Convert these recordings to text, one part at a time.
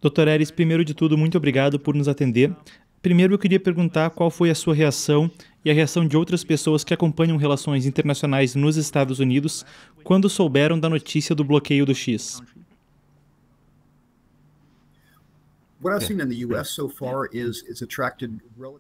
Doutor Eris, primeiro de tudo, muito obrigado por nos atender. Primeiro, eu queria perguntar qual foi a sua reação e a reação de outras pessoas que acompanham relações internacionais nos Estados Unidos quando souberam da notícia do bloqueio do X.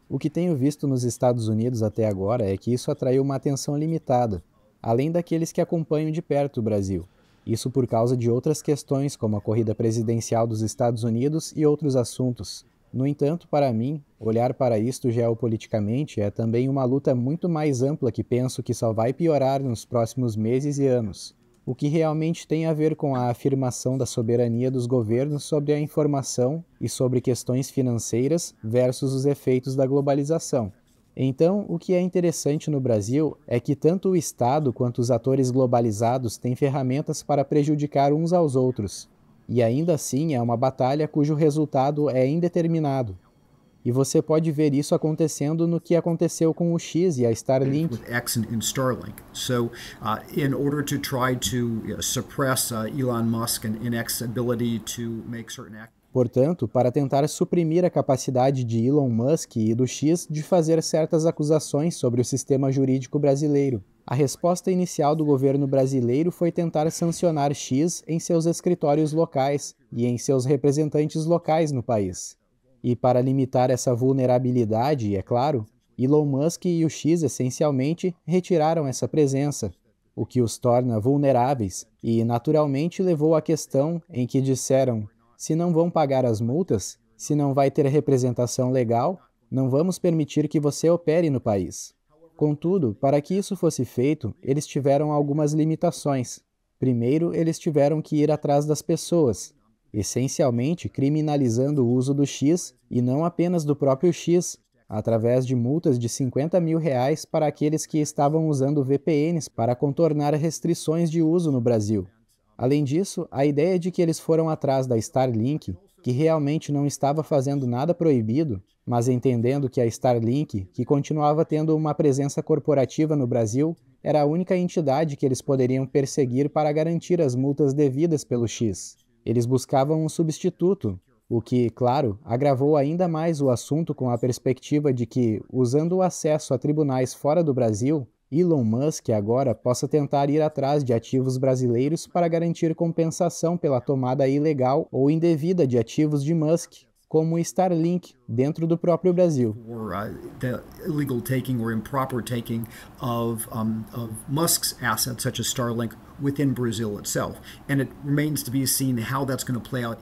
O que tenho visto nos Estados Unidos até agora é que isso atraiu uma atenção limitada, além daqueles que acompanham de perto o Brasil. Isso por causa de outras questões, como a corrida presidencial dos Estados Unidos e outros assuntos. No entanto, para mim, olhar para isto geopoliticamente é também uma luta muito mais ampla que penso que só vai piorar nos próximos meses e anos. O que realmente tem a ver com a afirmação da soberania dos governos sobre a informação e sobre questões financeiras versus os efeitos da globalização. Então, o que é interessante no Brasil é que tanto o Estado quanto os atores globalizados têm ferramentas para prejudicar uns aos outros. E ainda assim é uma batalha cujo resultado é indeterminado. E você pode ver isso acontecendo no que aconteceu com o X e a Starlink. With X and Starlink. So, in order to try to suppress Elon Musk and X's ability to make certain actions. Portanto, para tentar suprimir a capacidade de Elon Musk e do X de fazer certas acusações sobre o sistema jurídico brasileiro. A resposta inicial do governo brasileiro foi tentar sancionar X em seus escritórios locais e em seus representantes locais no país. E para limitar essa vulnerabilidade, é claro, Elon Musk e o X essencialmente retiraram essa presença, o que os torna vulneráveis e naturalmente levou à questão em que disseram: se não vão pagar as multas, se não vai ter representação legal, não vamos permitir que você opere no país. Contudo, para que isso fosse feito, eles tiveram algumas limitações. Primeiro, eles tiveram que ir atrás das pessoas, essencialmente criminalizando o uso do X e não apenas do próprio X, através de multas de R$50 mil para aqueles que estavam usando VPNs para contornar restrições de uso no Brasil. Além disso, a ideia de que eles foram atrás da Starlink, que realmente não estava fazendo nada proibido, mas entendendo que a Starlink, que continuava tendo uma presença corporativa no Brasil, era a única entidade que eles poderiam perseguir para garantir as multas devidas pelo X. Eles buscavam um substituto, o que, claro, agravou ainda mais o assunto com a perspectiva de que, usando o acesso a tribunais fora do Brasil, Elon Musk agora possa tentar ir atrás de ativos brasileiros para garantir compensação pela tomada ilegal ou indevida de ativos de Musk, como o Starlink, dentro do próprio Brasil. The illegal taking or improper taking of Musk's assets, such as Starlink, within Brazil itself. And it remains to be seen how that's going to play out.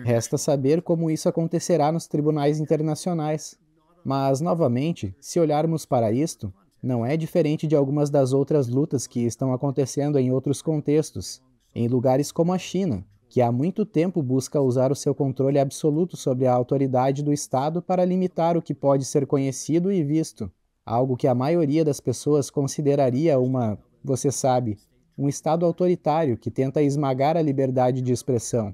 Resta saber como isso acontecerá nos tribunais internacionais. Mas, novamente, se olharmos para isto, não é diferente de algumas das outras lutas que estão acontecendo em outros contextos, em lugares como a China, que há muito tempo busca usar o seu controle absoluto sobre a autoridade do Estado para limitar o que pode ser conhecido e visto, algo que a maioria das pessoas consideraria você sabe, um Estado autoritário que tenta esmagar a liberdade de expressão.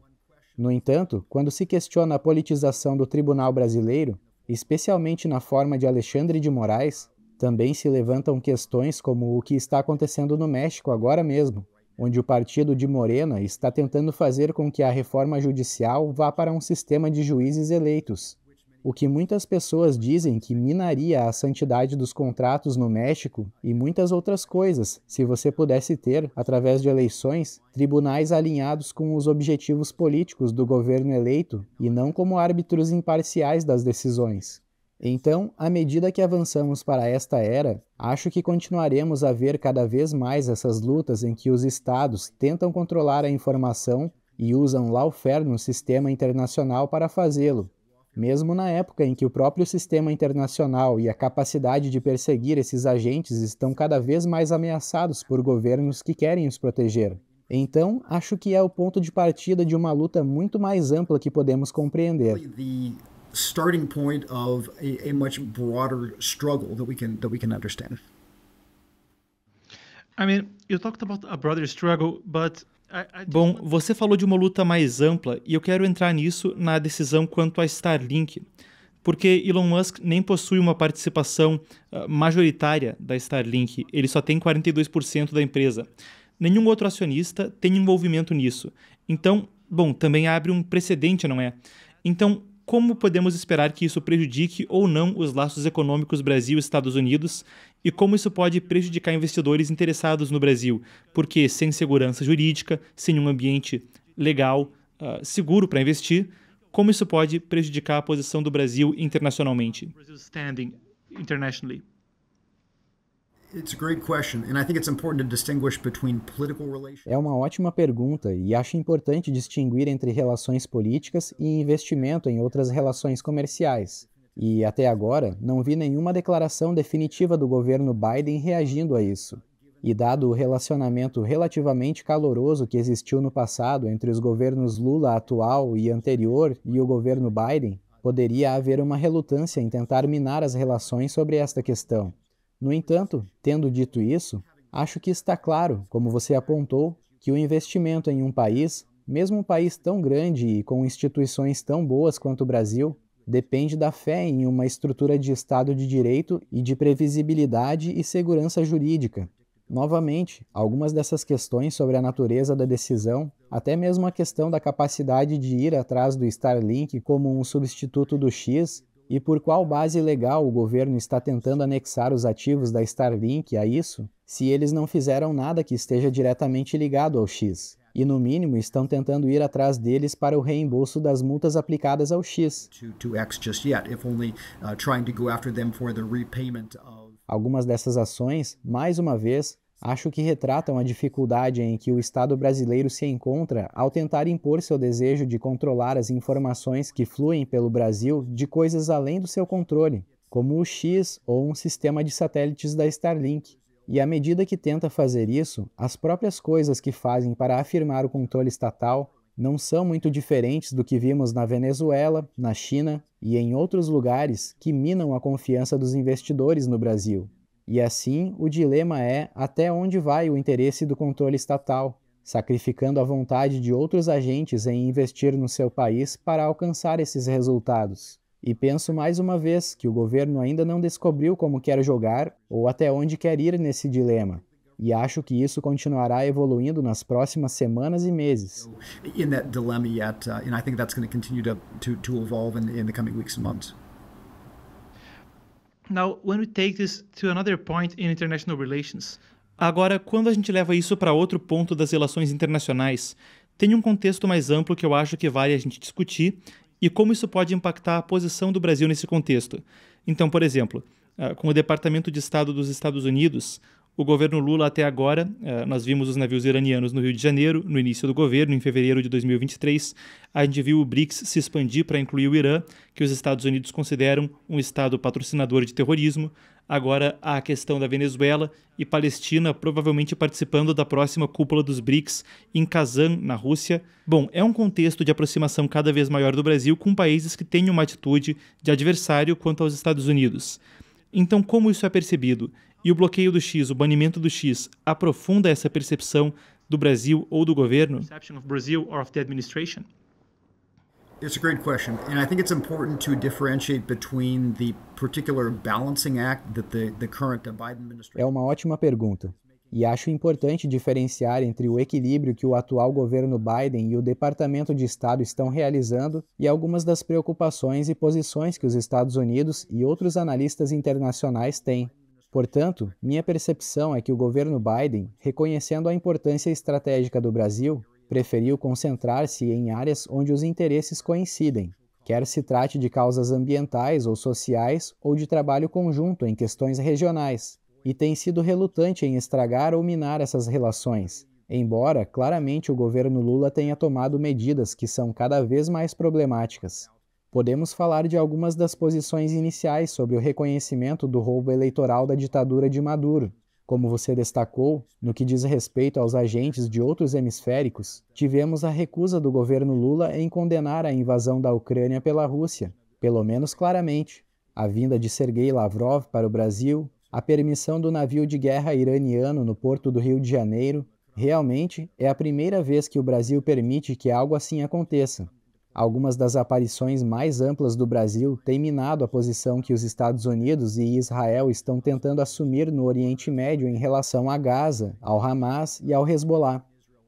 No entanto, quando se questiona a politização do Tribunal Brasileiro, especialmente na forma de Alexandre de Moraes, também se levantam questões como o que está acontecendo no México agora mesmo, onde o partido de Morena está tentando fazer com que a reforma judicial vá para um sistema de juízes eleitos, o que muitas pessoas dizem que minaria a santidade dos contratos no México e muitas outras coisas, se você pudesse ter, através de eleições, tribunais alinhados com os objetivos políticos do governo eleito e não como árbitros imparciais das decisões. Então, à medida que avançamos para esta era, acho que continuaremos a ver cada vez mais essas lutas em que os estados tentam controlar a informação e usam lawfare no sistema internacional para fazê-lo, mesmo na época em que o próprio sistema internacional e a capacidade de perseguir esses agentes estão cada vez mais ameaçados por governos que querem os proteger. Então, acho que é o ponto de partida de uma luta muito mais ampla que podemos compreender. Starting point of a much broader struggle that we can understand. I mean, you talked about a broader struggle, but Bom, você falou de uma luta mais ampla e eu quero entrar nisso na decisão quanto à Starlink, porque Elon Musk nem possui uma participação majoritária da Starlink, ele só tem 42% da empresa. Nenhum outro acionista tem envolvimento nisso. Então, Bom, também abre um precedente, não é? Então, como podemos esperar que isso prejudique ou não os laços econômicos Brasil-Estados Unidos e como isso pode prejudicar investidores interessados no Brasil? Porque sem segurança jurídica, sem um ambiente legal, seguro para investir, como isso pode prejudicar a posição do Brasil internacionalmente? É uma ótima pergunta e acho importante distinguir entre relações políticas e investimento em outras relações comerciais. E, até agora, não vi nenhuma declaração definitiva do governo Biden reagindo a isso. E dado o relacionamento relativamente caloroso que existiu no passado entre os governos Lula atual e anterior e o governo Biden, poderia haver uma relutância em tentar minar as relações sobre esta questão. No entanto, tendo dito isso, acho que está claro, como você apontou, que o investimento em um país, mesmo um país tão grande e com instituições tão boas quanto o Brasil, depende da fé em uma estrutura de Estado de Direito e de previsibilidade e segurança jurídica. Novamente, algumas dessas questões sobre a natureza da decisão, até mesmo a questão da capacidade de ir atrás do Starlink como um substituto do X, e por qual base legal o governo está tentando anexar os ativos da Starlink a isso, se eles não fizeram nada que esteja diretamente ligado ao X, e no mínimo estão tentando ir atrás deles para o reembolso das multas aplicadas ao X. Algumas dessas ações, mais uma vez, acho que retratam a dificuldade em que o Estado brasileiro se encontra ao tentar impor seu desejo de controlar as informações que fluem pelo Brasil de coisas além do seu controle, como o X ou um sistema de satélites da Starlink. E à medida que tenta fazer isso, as próprias coisas que fazem para afirmar o controle estatal não são muito diferentes do que vimos na Venezuela, na China e em outros lugares que minam a confiança dos investidores no Brasil. E assim, o dilema é até onde vai o interesse do controle estatal, sacrificando a vontade de outros agentes em investir no seu país para alcançar esses resultados. E penso mais uma vez que o governo ainda não descobriu como quer jogar ou até onde quer ir nesse dilema. E acho que isso continuará evoluindo nas próximas semanas e meses. Now, when we take this to another point in international relations. Agora, quando a gente leva isso para outro ponto das relações internacionais, tem um contexto mais amplo que eu acho que vale a gente discutir e como isso pode impactar a posição do Brasil nesse contexto. Então, por exemplo, com o Departamento de Estado dos Estados Unidos, o governo Lula até agora, nós vimos os navios iranianos no Rio de Janeiro, no início do governo, em fevereiro de 2023. A gente viu o BRICS se expandir para incluir o Irã, que os Estados Unidos consideram um estado patrocinador de terrorismo. Agora há a questão da Venezuela e Palestina provavelmente participando da próxima cúpula dos BRICS em Kazan, na Rússia. Bom, é um contexto de aproximação cada vez maior do Brasil com países que têm uma atitude de adversário quanto aos Estados Unidos. Então, como isso é percebido? E o bloqueio do X, o banimento do X, aprofunda essa percepção do Brasil ou do governo? It's a great question, and I think it's important to differentiate between the particular balancing act that the current Biden administration. É uma ótima pergunta. E acho importante diferenciar entre o equilíbrio que o atual governo Biden e o Departamento de Estado estão realizando e algumas das preocupações e posições que os Estados Unidos e outros analistas internacionais têm. Portanto, minha percepção é que o governo Biden, reconhecendo a importância estratégica do Brasil, preferiu concentrar-se em áreas onde os interesses coincidem, quer se trate de causas ambientais ou sociais ou de trabalho conjunto em questões regionais, e tem sido relutante em estragar ou minar essas relações, embora claramente o governo Lula tenha tomado medidas que são cada vez mais problemáticas. Podemos falar de algumas das posições iniciais sobre o reconhecimento do roubo eleitoral da ditadura de Maduro. Como você destacou, no que diz respeito aos agentes de outros hemisféricos, tivemos a recusa do governo Lula em condenar a invasão da Ucrânia pela Rússia, pelo menos claramente, a vinda de Sergei Lavrov para o Brasil, a permissão do navio de guerra iraniano no porto do Rio de Janeiro. Realmente, é a primeira vez que o Brasil permite que algo assim aconteça. Algumas das aparições mais amplas do Brasil têm minado a posição que os Estados Unidos e Israel estão tentando assumir no Oriente Médio em relação a Gaza, ao Hamas e ao Hezbollah.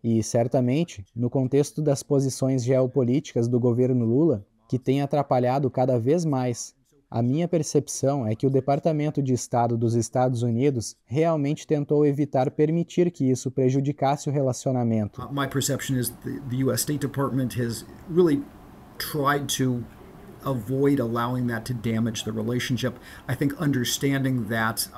E, certamente, no contexto das posições geopolíticas do governo Lula, que tem atrapalhado cada vez mais, a minha percepção é que o Departamento de Estado dos Estados Unidos realmente tentou evitar permitir que isso prejudicasse o relacionamento. My perception is the U.S. State Department has really tried to avoid allowing that to damage the relationship. I think understanding that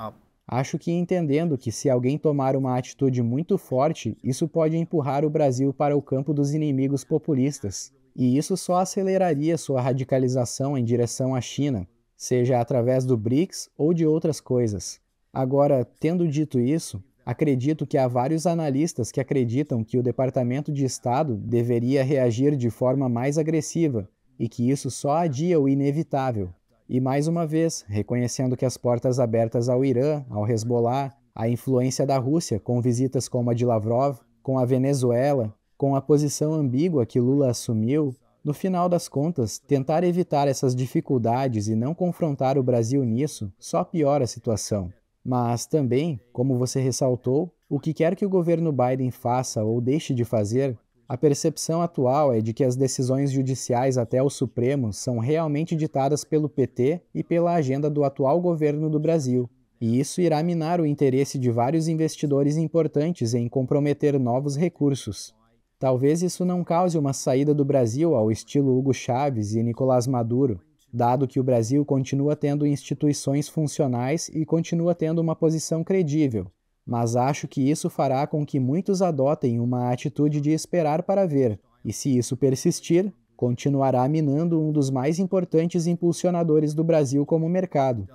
Acho que entendendo que se alguém tomar uma atitude muito forte, isso pode empurrar o Brasil para o campo dos inimigos populistas. E isso só aceleraria sua radicalização em direção à China, seja através do BRICS ou de outras coisas. Agora, tendo dito isso, acredito que há vários analistas que acreditam que o Departamento de Estado deveria reagir de forma mais agressiva e que isso só adia o inevitável. E mais uma vez, reconhecendo que as portas abertas ao Irã, ao Hezbollah, a influência da Rússia com visitas como a de Lavrov, com a Venezuela, com a posição ambígua que Lula assumiu, no final das contas, tentar evitar essas dificuldades e não confrontar o Brasil nisso só piora a situação. Mas também, como você ressaltou, o que quer que o governo Biden faça ou deixe de fazer, a percepção atual é de que as decisões judiciais até o Supremo são realmente ditadas pelo PT e pela agenda do atual governo do Brasil. E isso irá minar o interesse de vários investidores importantes em comprometer novos recursos. Talvez isso não cause uma saída do Brasil ao estilo Hugo Chávez e Nicolás Maduro, dado que o Brasil continua tendo instituições funcionais e continua tendo uma posição credível. Mas acho que isso fará com que muitos adotem uma atitude de esperar para ver, e se isso persistir, continuará minando um dos mais importantes impulsionadores do Brasil como mercado.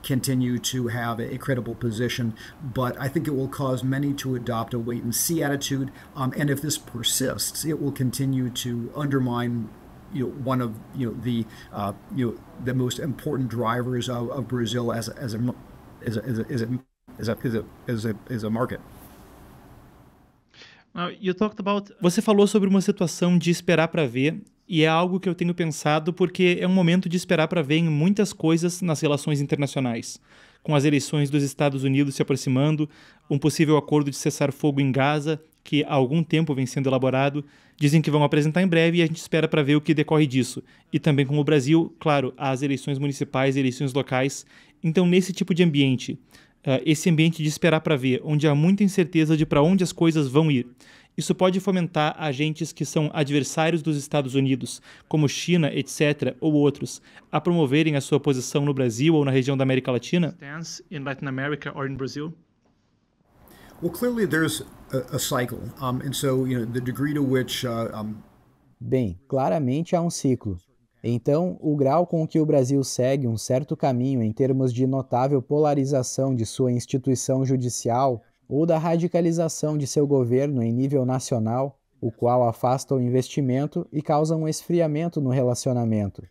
Continue to have a credible position, but I think it will cause many to adopt a wait and see attitude, and if this persists, it will continue to undermine one of the most important drivers of Brazil as a market. Você falou sobre uma situação de esperar para ver, e é algo que eu tenho pensado porque é um momento de esperar para ver em muitas coisas nas relações internacionais. Com as eleições dos Estados Unidos se aproximando, um possível acordo de cessar-fogo em Gaza, que há algum tempo vem sendo elaborado, dizem que vão apresentar em breve e a gente espera para ver o que decorre disso. E também com o Brasil, claro, as eleições municipais e eleições locais. Então, nesse tipo de ambiente, esse ambiente de esperar para ver, onde há muita incerteza de para onde as coisas vão ir, isso pode fomentar agentes que são adversários dos Estados Unidos, como China, etc., ou outros, a promoverem a sua posição no Brasil ou na região da América Latina? Well, clearly there's a cycle, and so the degree to which Bem, claramente há um ciclo. Então, o grau com que o Brasil segue um certo caminho em termos de notável polarização de sua instituição judicial ou da radicalização de seu governo em nível nacional, o qual afasta o investimento e causa um esfriamento no relacionamento.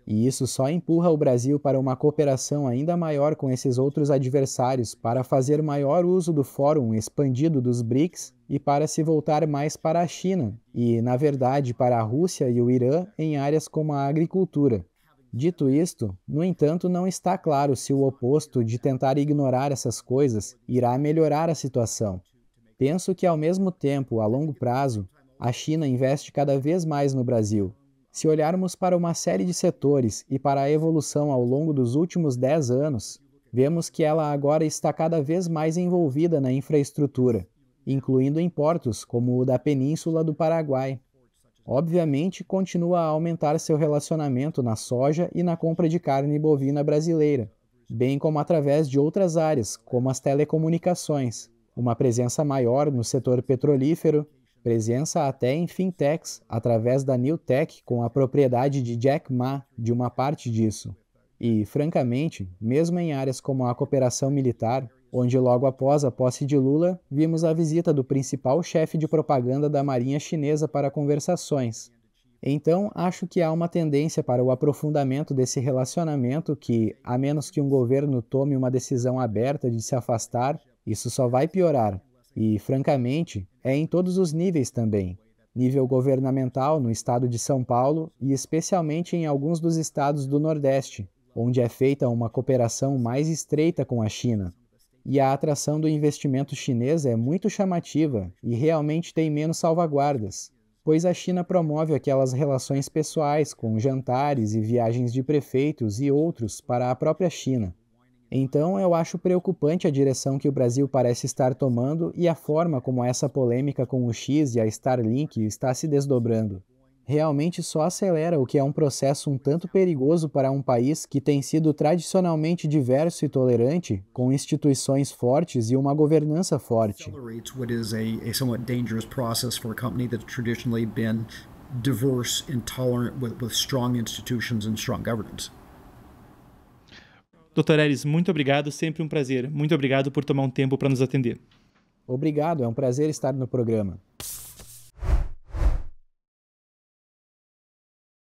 E isso só empurra o Brasil para uma cooperação ainda maior com esses outros adversários para fazer maior uso do fórum expandido dos BRICS e para se voltar mais para a China e, na verdade, para a Rússia e o Irã em áreas como a agricultura. Dito isto, no entanto, não está claro se o oposto de tentar ignorar essas coisas irá melhorar a situação. Penso que, ao mesmo tempo, a longo prazo, a China investe cada vez mais no Brasil. Se olharmos para uma série de setores e para a evolução ao longo dos últimos 10 anos, vemos que ela agora está cada vez mais envolvida na infraestrutura, incluindo em portos como o da Península do Paraguai. Obviamente, continua a aumentar seu relacionamento na soja e na compra de carne bovina brasileira, bem como através de outras áreas, como as telecomunicações, uma presença maior no setor petrolífero, presença até em fintechs, através da Newtek com a propriedade de Jack Ma de uma parte disso. E, francamente, mesmo em áreas como a cooperação militar, onde logo após a posse de Lula, vimos a visita do principal chefe de propaganda da Marinha Chinesa para conversações. Então, acho que há uma tendência para o aprofundamento desse relacionamento que, a menos que um governo tome uma decisão aberta de se afastar, isso só vai piorar. E, francamente, é em todos os níveis também. Nível governamental no estado de São Paulo e especialmente em alguns dos estados do Nordeste, onde é feita uma cooperação mais estreita com a China. E a atração do investimento chinês é muito chamativa e realmente tem menos salvaguardas, pois a China promove aquelas relações pessoais com jantares e viagens de prefeitos e outros para a própria China. Então, eu acho preocupante a direção que o Brasil parece estar tomando e a forma como essa polêmica com o X e a Starlink está se desdobrando. Realmente só acelera o que é um processo um tanto perigoso para um país que tem sido tradicionalmente diverso e tolerante, com instituições fortes e uma governança forte. Accelerates what is a somewhat dangerous process for a company that's traditionally been diverse and tolerant with strong institutions and strong governance. Dr. Eres, muito obrigado, sempre um prazer. Muito obrigado por tomar um tempo para nos atender. Obrigado, é um prazer estar no programa.